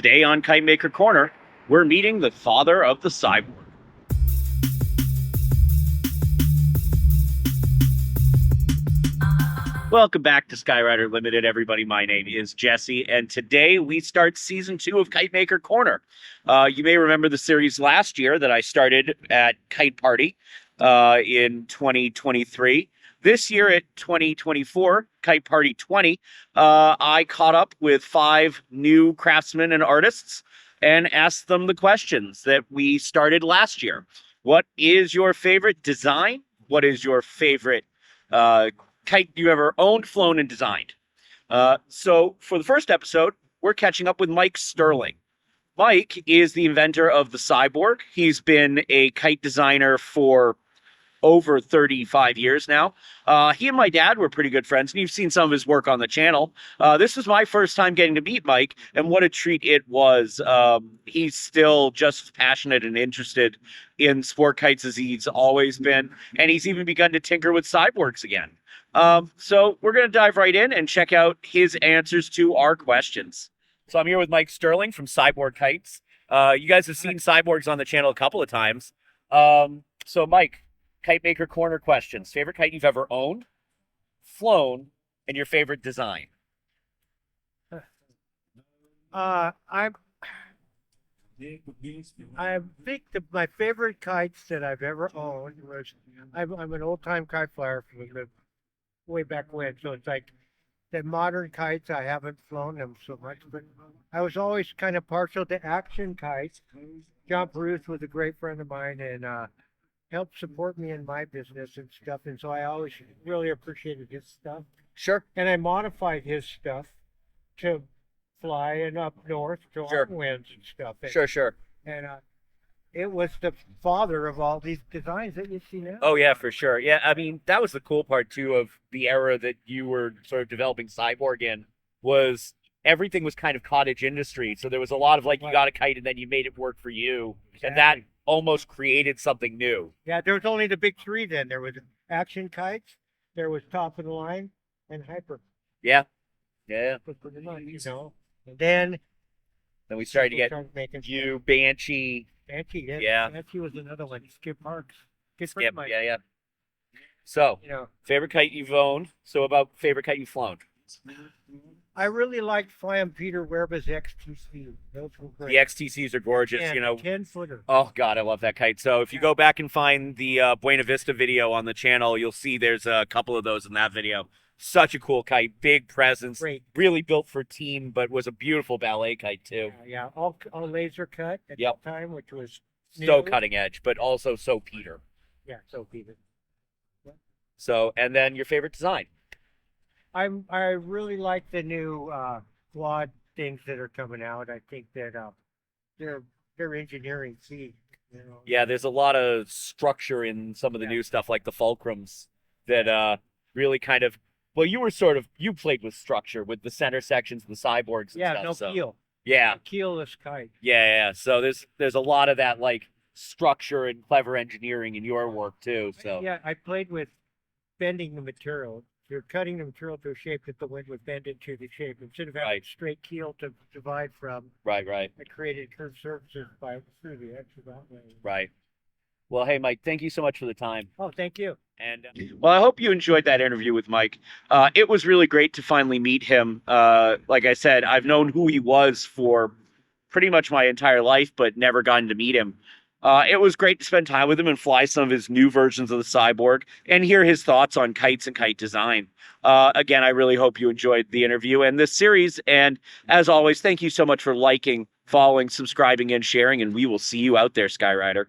Today on Kite Maker Corner, we're meeting the father of the Cyborg. Welcome back to Skyrider Limited, everybody. My name is Jesse, and today we start Season 2 of Kite Maker Corner. You may remember the series last year that I started at Kite Party in 2023. This year at 2024, Kite Party 20, I caught up with 5 new craftsmen and artists and asked them the questions that we started last year. What is your favorite design? What is your favorite kite you ever owned, flown, and designed? So for the first episode, we're catching up with Mike Sterling. Mike is the inventor of the Cyborg. He's been a kite designer for over 35 years now. He and my dad were pretty good friends, and you've seen some of his work on the channel. This was my first time getting to meet Mike, and what a treat it was. He's still just as passionate and interested in sport kites as he's always been, and he's even begun to tinker with cyborgs again. So we're going to dive right in and check out his answers to our questions. So I'm here with Mike Sterling from Cyborg Kites. You guys have seen Cyborgs on the channel a couple of times. So Mike, Kite Maker Corner questions. Favorite kite you've ever owned, flown, and your favorite design? I think my favorite kites that I've ever owned was, I'm an old-time kite flyer from the way back when, so it's like the modern kites, I haven't flown them so much, but I was always kind of partial to action kites. John Bruce was a great friend of mine and helped support me in my business and stuff, and so I always really appreciated his stuff. Sure. And I modified his stuff to fly and up north to Sure. our winds and stuff. And, Sure. And it was the father of all these designs that you see now. Oh, yeah, for sure. Yeah, I mean, that was the cool part, too, of the era that you were sort of developing Cyborg in, was everything was kind of cottage industry. So there was a lot of, like, you got a kite and then you made it work for you. Exactly. And that almost created something new. Yeah, there was only the big three then. There was action kites, there was top of the line, and hyper. Yeah. Pretty much, you know. And then we started to get making you, Banshee. Banshee, Yeah. Banshee was another one. Skip Parks. Skip, yeah. So, you know, favorite kite you've owned. So about favorite kite you've flown. I really liked flying Peter Werba's XTC. Those were great. The XTCs are gorgeous, And you know. 10-footer. Oh, God, I love that kite. So if you go back and find the Buena Vista video on the channel, you'll see there's a couple of those in that video. Such a cool kite, big presence, Great. really built for team, but was a beautiful ballet kite, too. Yeah, all laser cut at Yep. the time, which was So new. cutting edge, but also so Peter. Yeah, so Peter. So, and then your favorite design. I really like the new quad things that are coming out. I think that they're engineering feat. You know? Yeah, there's a lot of structure in some of the new stuff, like the fulcrums, that really kind of, well, you played with structure with the center sections, the cyborgs and Yeah, stuff. no So, keel. yeah. No keelless kite. Yeah. So there's a lot of that, like, structure and clever engineering in your work, too. So, Yeah, I played with bending the material. You're cutting the material to a shape that the wind would bend into the shape. Instead of having Right. a straight keel to divide from, right. I created curved surfaces through the edge of that way. Right. Well, hey, Mike, thank you so much for the time. Oh, thank you. And well, I hope you enjoyed that interview with Mike. It was really great to finally meet him. Like I said, I've known who he was for pretty much my entire life, but never gotten to meet him. It was great to spend time with him and fly some of his new versions of the Cyborg and hear his thoughts on kites and kite design. Again, I really hope you enjoyed the interview and this series. And as always, thank you so much for liking, following, subscribing, and sharing. And we will see you out there, Skyrider.